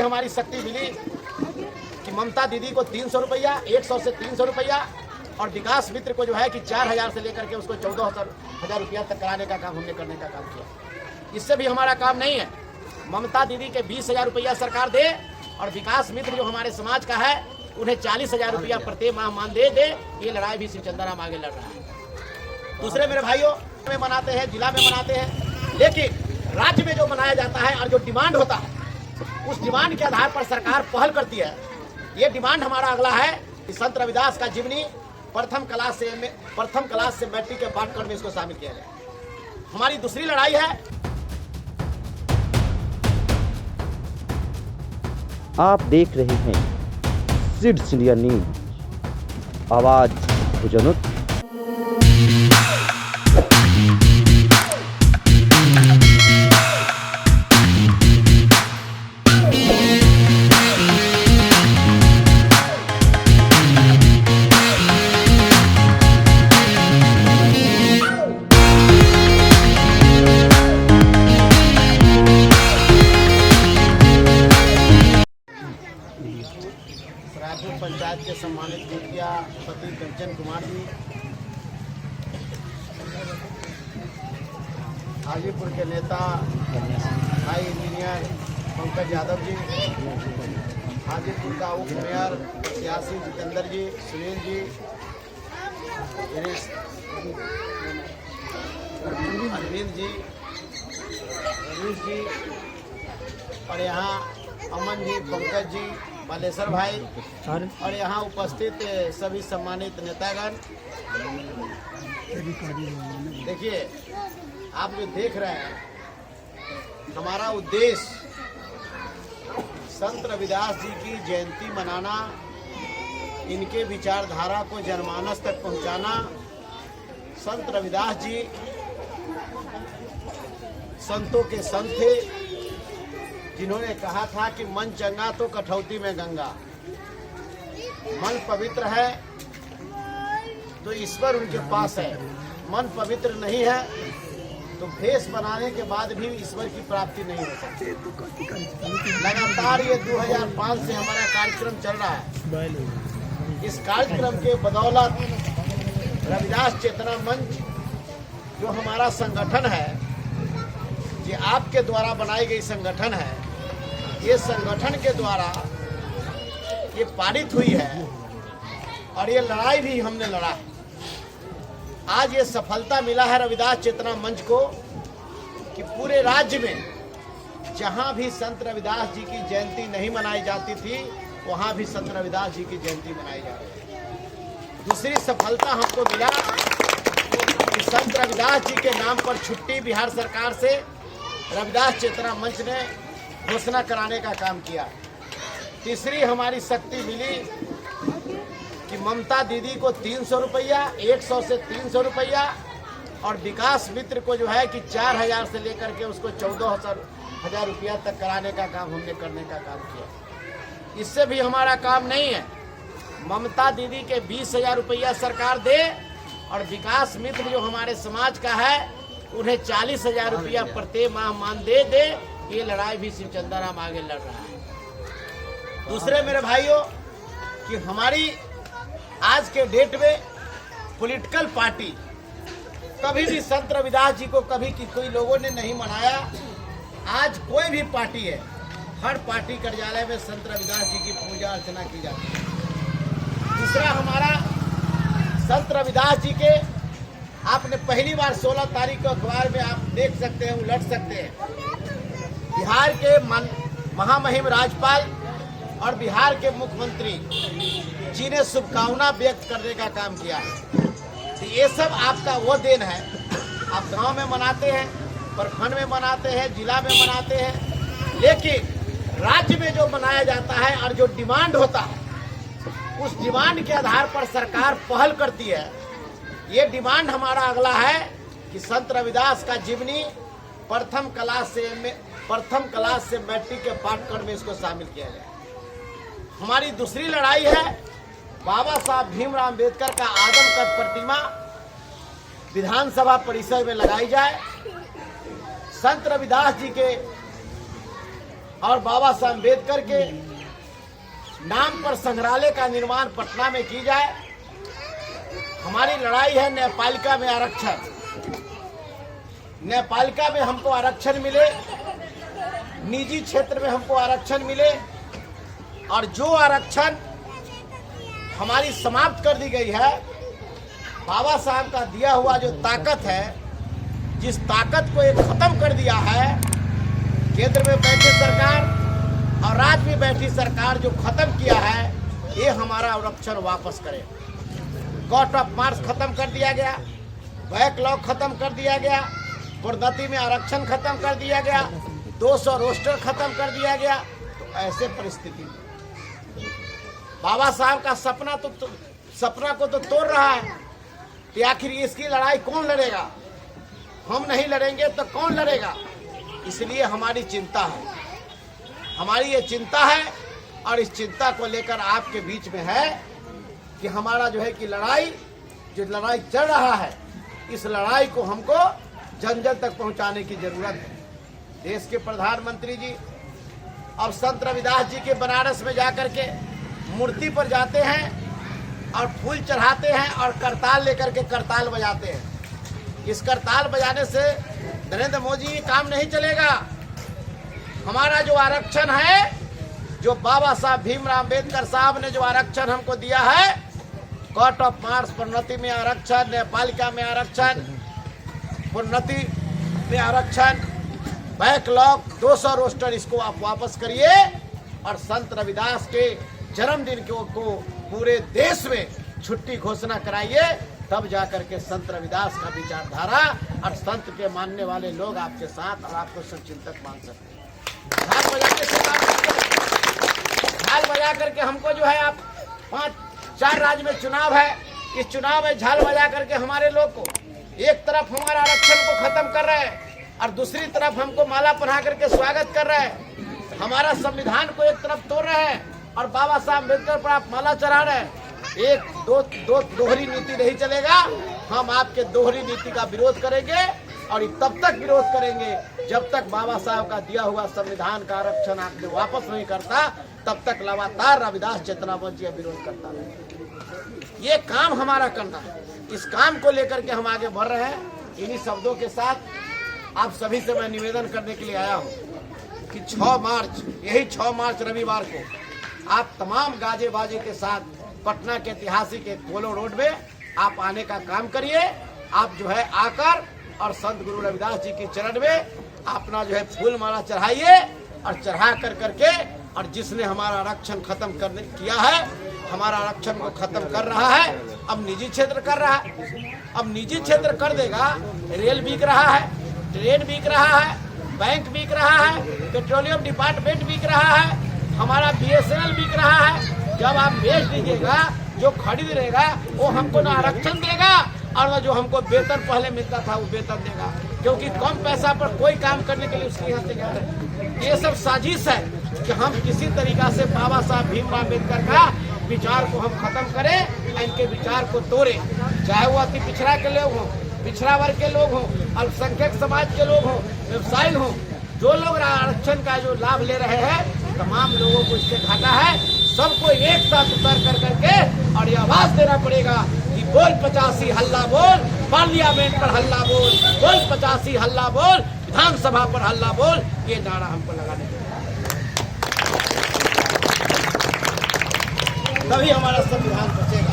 हमारी शक्ति मिली कि ममता दीदी को 300 रुपया, 100 से 300 रुपया और विकास मित्र को जो है कि 4000 से लेकर के उसको 14,000 रुपया तक कराने का काम हमने करने का काम किया। इससे भी हमारा काम नहीं है। ममता दीदी के 20,000 रुपया सरकार दे और विकास मित्र जो हमारे समाज का है उन्हें 40,000 रुपया प्रति माह मान दे। ये लड़ाई भी शिवचंद्राराम आगे लड़ रहा है। दूसरे मेरे भाइयों में मनाते हैं, जिला में मनाते हैं, लेकिन राज्य में जो मनाया जाता है और जो डिमांड होता है उस डिमांड के आधार पर सरकार पहल करती है। ये डिमांड हमारा अगला है कि संत रविदास का जीवनी प्रथम क्लास से मैट्रिक के पाठ्यक्रम में इसको शामिल किया जाए। हमारी दूसरी लड़ाई है। आप देख रहे हैं सिड्स इंडिया न्यूज, आवाज भुजनुत। रायपुर पंचायत के सम्मानित मुखिया पति कंचन कुमार जी, हाजीपुर के नेता भाई इंजीनियर पंकज यादव जी, हाजीपुर का उप मेयर सियासी जितेंद्र जी, सुनील जी, अरविंद जी, रवीश जी और यहाँ अमन जी, पंकज जी, बालेश्वर भाई और यहाँ उपस्थित सभी सम्मानित नेतागण। देखिए, आप जो देख रहे हैं, हमारा उद्देश्य संत रविदास जी की जयंती मनाना, इनके विचारधारा को जनमानस तक पहुंचाना। संत रविदास जी संतों के संत थे, जिन्होंने कहा था कि मन चंगा तो कठौती में गंगा। मन पवित्र है तो ईश्वर उनके पास है, मन पवित्र नहीं है तो भेष बनाने के बाद भी ईश्वर की प्राप्ति नहीं हो सकती। लगातार ये 2005 से हमारा कार्यक्रम चल रहा है। इस कार्यक्रम के बदौलत रविदास चेतना मंच जो हमारा संगठन है, ये आपके द्वारा बनाई गई संगठन है, ये संगठन के द्वारा ये पारित हुई है और ये लड़ाई भी हमने लड़ा है। आज ये सफलता मिला है रविदास चेतना मंच को कि पूरे राज्य में जहां भी संत रविदास जी की जयंती नहीं मनाई जाती थी, वहां भी संत रविदास जी की जयंती मनाई जा रही है। दूसरी सफलता हमको मिला कि संत रविदास जी के नाम पर छुट्टी बिहार सरकार से रविदास चेतना मंच ने घोषणा कराने का काम किया। तीसरी हमारी शक्ति मिली कि ममता दीदी को 300 रुपया, 100 से 300 रुपया और विकास मित्र को जो है कि 4000 से लेकर के उसको 14,000 रुपया तक कराने का काम हमने करने का काम किया। इससे भी हमारा काम नहीं है। ममता दीदी के 20,000 रुपया सरकार दे और विकास मित्र जो हमारे समाज का है उन्हें 40,000 रुपया प्रति माह मान दे। ये लड़ाई भी शिवचंद्राराम आगे लड़ रहा है। दूसरे मेरे भाइयों कि हमारी आज के डेट में पॉलिटिकल पार्टी कभी भी संत रविदास जी को कभी कोई लोगों ने नहीं मनाया। आज कोई भी पार्टी है, हर पार्टी कार्यालय में संत रविदास जी की पूजा अर्चना की जाती है। दूसरा हमारा संत रविदास जी के आपने पहली बार 16 तारीख को अखबार में आप देख सकते हैं, उलट सकते हैं। बिहार के महामहिम राज्यपाल और बिहार के मुख्यमंत्री जी ने शुभकामना व्यक्त करने का काम किया है। तो ये सब आपका वो देन है। आप गांव में मनाते हैं, प्रखंड में मनाते हैं, जिला में मनाते हैं, लेकिन राज्य में जो मनाया जाता है और जो डिमांड होता है उस डिमांड के आधार पर सरकार पहल करती है। ये डिमांड हमारा अगला है कि संत रविदास का जीवनी प्रथम क्लास से मैट्रिक के पाठ्यक्रम में इसको शामिल किया जाए। हमारी दूसरी लड़ाई है बाबा साहब भीमराव अम्बेडकर का आदमकद प्रतिमा विधानसभा परिसर में लगाई जाए। संत रविदास जी के और बाबा साहब अम्बेडकर के नाम पर संग्रहालय का निर्माण पटना में की जाए। हमारी लड़ाई है न्यायपालिका में आरक्षण। न्यायपालिका में हमको आरक्षण मिले, निजी क्षेत्र में हमको आरक्षण मिले, और जो आरक्षण हमारी समाप्त कर दी गई है, बाबा साहब का दिया हुआ जो ताकत है, जिस ताकत को ये खत्म कर दिया है, केंद्र में बैठी सरकार और राज्य में बैठी सरकार जो खत्म किया है, ये हमारा आरक्षण वापस करे। कोर्ट ऑफ मार्च खत्म कर दिया गया, बैकलॉग खत्म कर दिया गया, प्रोन्नति में आरक्षण खत्म कर दिया गया, 200 रोस्टर खत्म कर दिया गया। तो ऐसे परिस्थिति में बाबा साहब का सपना को तो तोड़ रहा है, कि आखिर इसकी लड़ाई कौन लड़ेगा? हम नहीं लड़ेंगे तो कौन लड़ेगा? इसलिए हमारी चिंता है, हमारी ये चिंता है, और इस चिंता को लेकर आपके बीच में है कि हमारा जो है कि लड़ाई चल रहा है, इस लड़ाई को हमको जन जन तक पहुंचाने की जरूरत है। देश के प्रधानमंत्री जी अब संत रविदास जी के बनारस में जाकर के मूर्ति पर जाते हैं और फूल चढ़ाते हैं और करताल लेकर के करताल बजाते हैं। इस करताल बजाने से नरेंद्र मोदी काम नहीं चलेगा। हमारा जो आरक्षण है, जो बाबा साहब भीमराव अम्बेडकर साहब ने जो आरक्षण हमको दिया है, कोर्ट ऑफ मार्च प्रोन्नति में आरक्षण, न्यायपालिका में आरक्षण, प्रोन्नति में आरक्षण, बैकलॉग 200 रोस्टर, इसको आप वापस करिए और संत रविदास के जन्मदिन को पूरे देश में छुट्टी घोषणा कराइए। तब जाकर के संत रविदास का विचारधारा और संत के मानने वाले लोग आपके साथ और आपको शुभचिंतक मान सकते हैं। झाल बजा करके हमको जो है, आप 5-4 राज्य में चुनाव है, इस चुनाव में झाल बजा करके हमारे लोग को एक तरफ हमारा आरक्षण को खत्म कर रहे हैं और दूसरी तरफ हमको माला पहना करके स्वागत कर रहे हैं। हमारा संविधान को एक तरफ तोड़ रहे हैं और बाबा साहब अम्बेडकर पर आप माला चढ़ा रहे हैं। एक दोहरी नीति नहीं चलेगा। हम आपके दोहरी नीति का विरोध करेंगे और तब तक विरोध करेंगे जब तक बाबा साहब का दिया हुआ संविधान का आरक्षण आपने वापस नहीं करता, तब तक लगातार रविदास चेतना मंच का विरोध करता रहेगा। ये काम हमारा करना है, इस काम को लेकर के हम आगे बढ़ रहे हैं। इन्हीं शब्दों के साथ आप सभी से मैं निवेदन करने के लिए आया हूँ कि 6 मार्च, यही 6 मार्च रविवार को आप तमाम गाजे बाजे के साथ पटना के ऐतिहासिक एक पोलो रोड में आप आने का काम करिए। आप जो है आकर और संत गुरु रविदास जी के चरण में अपना जो है फूल माला चढ़ाइए और चढ़ा कर करके, और जिसने हमारा आरक्षण खत्म किया है, हमारा आरक्षण को खत्म कर रहा है, अब निजी क्षेत्र कर रहा है। अब निजी क्षेत्र कर देगा, रेल बिक रहा है, ट्रेन बिक रहा है, बैंक बिक रहा है, पेट्रोलियम डिपार्टमेंट बिक रहा है, हमारा BSNL बिक रहा है। जब आप बेच दीजिएगा, जो खरीद रहेगा वो हमको ना आरक्षण देगा और ना जो हमको वेतन पहले मिलता था वो वेतन देगा, क्योंकि कम पैसा पर कोई काम करने के लिए उसके यहाँ तैयार है। ये सब साजिश है कि हम किसी तरीका से बाबा साहब भीमराव अम्बेडकर का विचार को हम खत्म करें, इनके विचार को तोड़े। चाहे वो अति पिछड़ा के लोग हों, पिछड़ा वर्ग के लोग हों, अल्पसंख्यक समाज के लोग हों, व्यवसायी हों, जो लोग आरक्षण का जो लाभ ले रहे हैं, तमाम लोगों को इससे घाटा है। सबको एक साथ उतर कर करके और ये आवाज देना पड़ेगा कि बोल 85 हल्ला बोल, पार्लियामेंट पर हल्ला बोल, बोल 85 हल्ला बोल, विधानसभा पर हल्ला बोल। ये नारा हमको लगाने तभी हमारा संविधान बचेगा।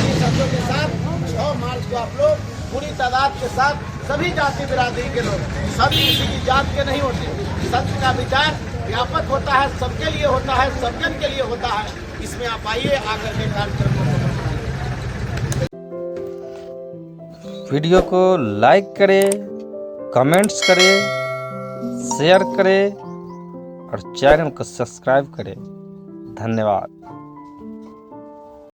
इस शब्दों के साथ 6 मार्च को आप लोग पूरी तादाद के साथ, सभी जाति बिरादरी के लोग, सभी किसी की जात के नहीं होते, संत का विचार व्यापक होता है, सबके लिए होता है, सब जन के लिए होता है। इसमें आप आइए, आकर के कार्यक्रम को वीडियो को लाइक करें, कमेंट्स करें, शेयर करें और चैनल को सब्सक्राइब करें। धन्यवाद।